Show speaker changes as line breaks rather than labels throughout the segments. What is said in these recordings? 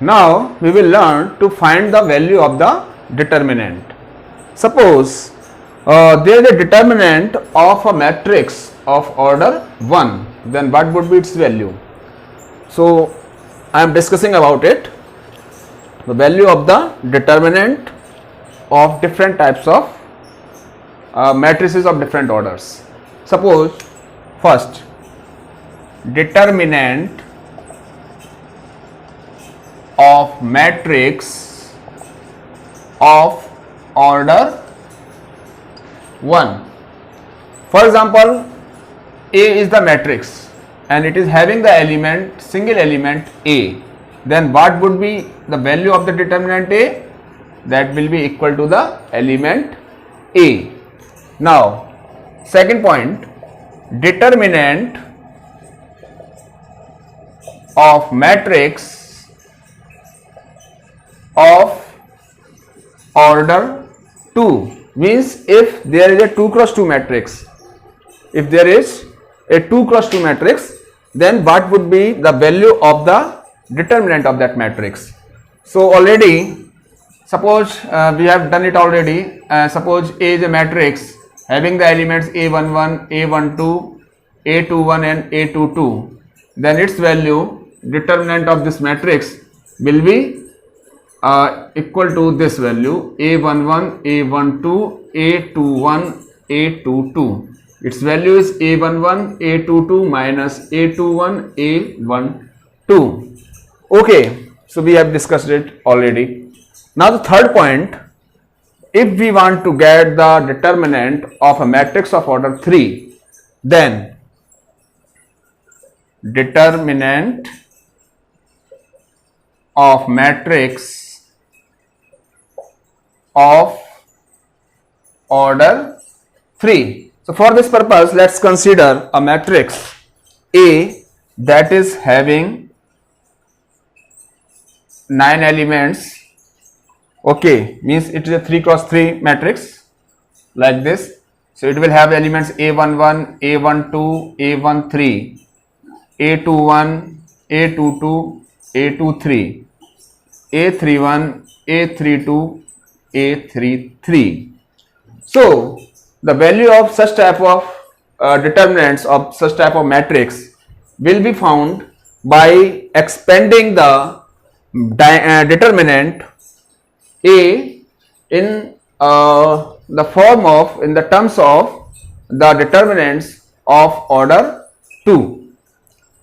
Now we will learn to find the value of the determinant. Suppose there is a determinant of a matrix of order 1, then what would be its value? So I am discussing about it, the value of the determinant of different types of matrices of different orders. Suppose first, determinant of matrix of order 1. For example, A is the matrix and it is having the element, single element A. Then what would be the value of the determinant A? That will be equal to the element A. Now, second point, determinant of matrix of order 2 means if there is a 2 cross 2 matrix, if there is a 2 cross 2 matrix, then what would be the value of the determinant of that matrix? So already, suppose we have done it already. Suppose A is a matrix having the elements A11, A12, A21 and A22, then its value, determinant of this matrix, will be equal to this value A11, A12, A21, A22. Its value is A11, A22 minus A21, A12. Okay, so we have discussed it already. Now the third point, if we want to get the determinant of a matrix of order 3, then determinant of matrix of order 3. So for this purpose, let's consider a matrix A that is having 9 elements. Okay, means it is a 3 cross 3 matrix like this. So it will have elements A11, A12, A13, A21, A22, A23, A31, A32, A33. So the value of such type of determinants of such type of matrix will be found by expanding the determinant A in the form of, in the terms of the determinants of order 2.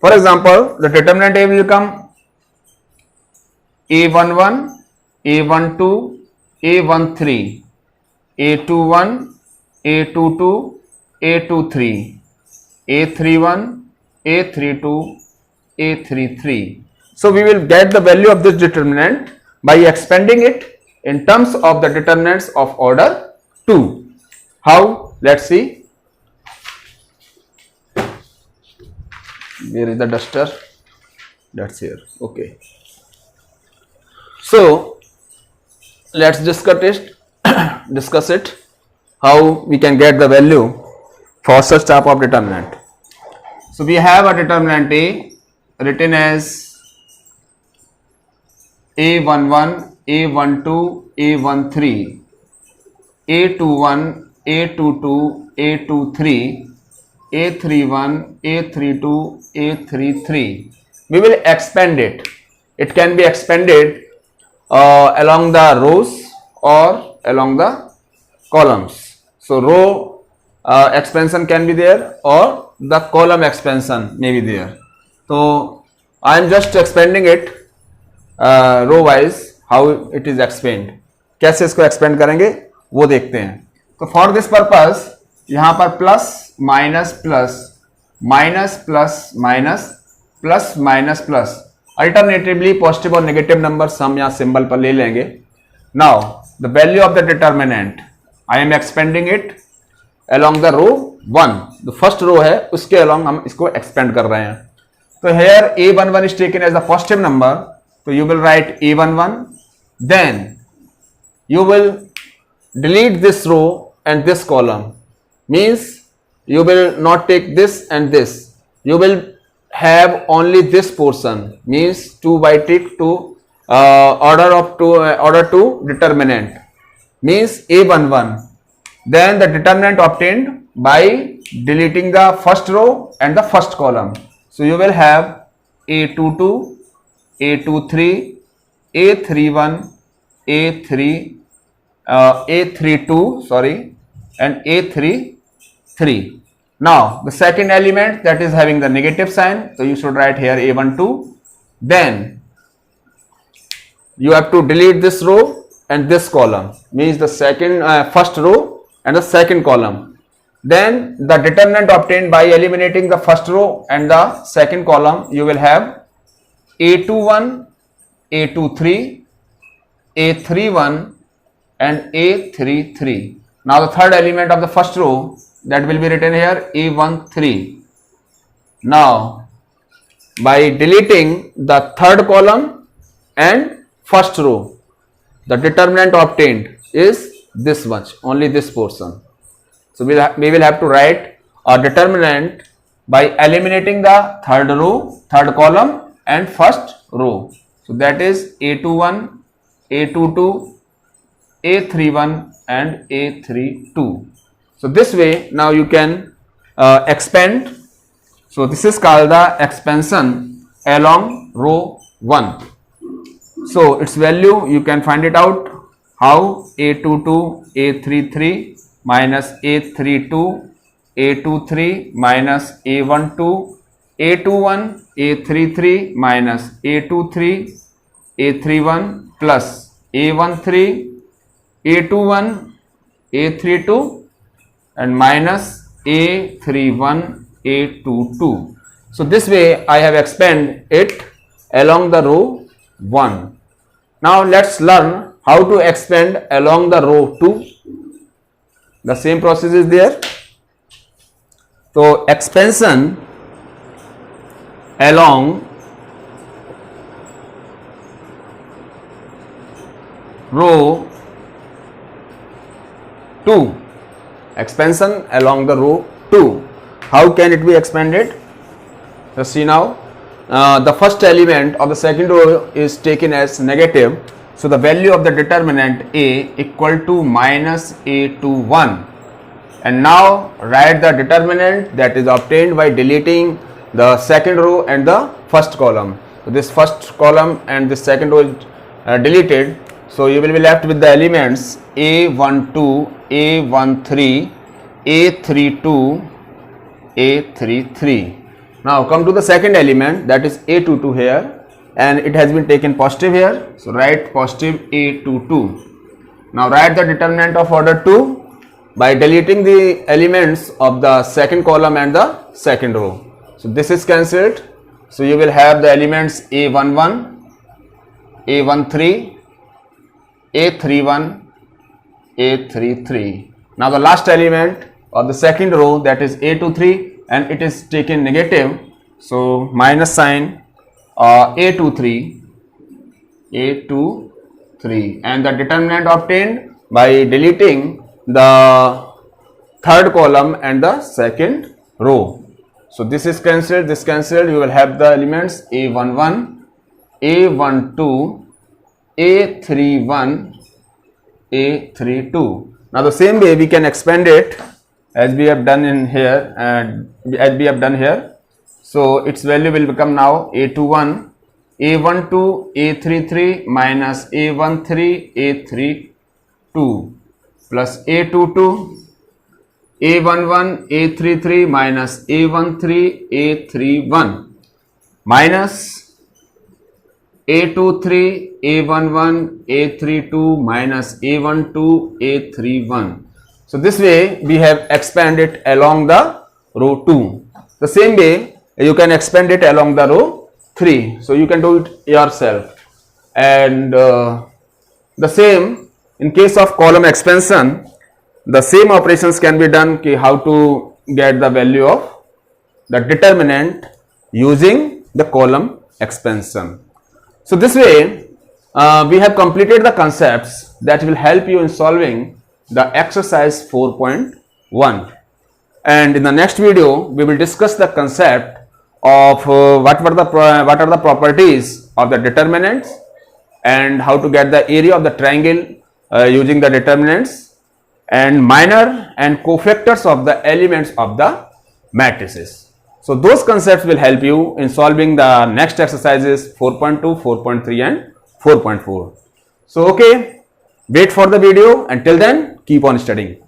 For example, the determinant A will become A11, A12, A13, A21, A22, A23, A31, A32, A33. So we will get the value of this determinant by expanding it in terms of the determinants of order 2. How? Let's see. Where is the duster? That's here. Okay. So let's discuss it. How we can get the value for such type of determinant. So we have a determinant A written as A11, A12, A13, A21, A22, A23, A31, A32, A33. We will expand it. It can be expanded along the rows or along the columns. So row expansion can be there or the column expansion may be there. So I am just expanding it row wise. How it is expand, कैसे इसको expand करेंगे वो देखते हैं. तो for this purpose यहाँ पर plus minus plus minus plus minus plus minus plus alternatively positive और नेगेटिव नंबर्स हम यहाँ सिंबल पर ले लेंगे. Now the value of the determinant I am expanding it along the row 1, the first row है उसके along हम इसको expand कर रहे हैं. तो here A11 is taken as the positive number, so you will write A11, then you will delete this row and this column, means you will not take this and this, you will have only this portion, means 2 by tick to order to determinant means A11. Then the determinant obtained by deleting the first row and the first column. So you will have A22, A23, A31, A32, sorry, and A33. Now the second element, that is having the negative sign, so you should write here A12. Then you have to delete this row and this column, means the first row and the second column. Then the determinant obtained by eliminating the first row and the second column, you will have A21, A23, A31 and A33. Now the third element of the first row, that will be written here A13. Now by deleting the third column and first row, the determinant obtained is this much, only this portion. So we will have to write a determinant by eliminating the third row, third column and first row. So that is A21, A22, A31 and A32. So this way now you can expand. So this is called the expansion along row 1. So its value you can find it out. How? A22, A33 minus A32, A23 minus A12, A21, A33 minus A23, A31 plus A13, A21, A32 and minus A31, A22. So this way I have expanded it along the row 1. Now let's learn how to expand along the row 2. The same process is there. So expansion along row 2. Expansion along the row 2. How can it be expanded? Let's see now. The first element of the second row is taken as negative. So the value of the determinant A equal to minus A21. And now write the determinant that is obtained by deleting the second row and the first column. So this first column and this second row is deleted. So you will be left with the elements A12, A13, A32, A33. Now come to the second element, that is A22 here, and it has been taken positive here. So write positive A22. Now write the determinant of order 2 by deleting the elements of the second column and the second row. So this is cancelled. So you will have the elements A11, A13, A31, A33. Now the last element of the second row, that is A23, and it is taken negative. So minus sign A23, A23, and the determinant obtained by deleting the third column and the second row. So this is cancelled, this cancelled. You will have the elements A11, A12, A31, A32. Now the same way we can expand it as we have done in here and as we have done here. So its value will become now A21, A12, A33 minus A13, A32 plus A22, A11, A33 minus A13, A31 minus A23, A11, A32 minus A12, A31. So this way we have expanded along the row 2. The same way you can expand it along the row 3. So you can do it yourself. And the same in case of column expansion, the same operations can be done. How to get the value of the determinant using the column expansion. So this way we have completed the concepts that will help you in solving the exercise 4.1, and in the next video we will discuss the concept of what are the properties of the determinants and how to get the area of the triangle using the determinants, and minor and cofactors of the elements of the matrices. So those concepts will help you in solving the next exercises 4.2, 4.3 and 4.4. So okay, wait for the video. Until then, keep on studying.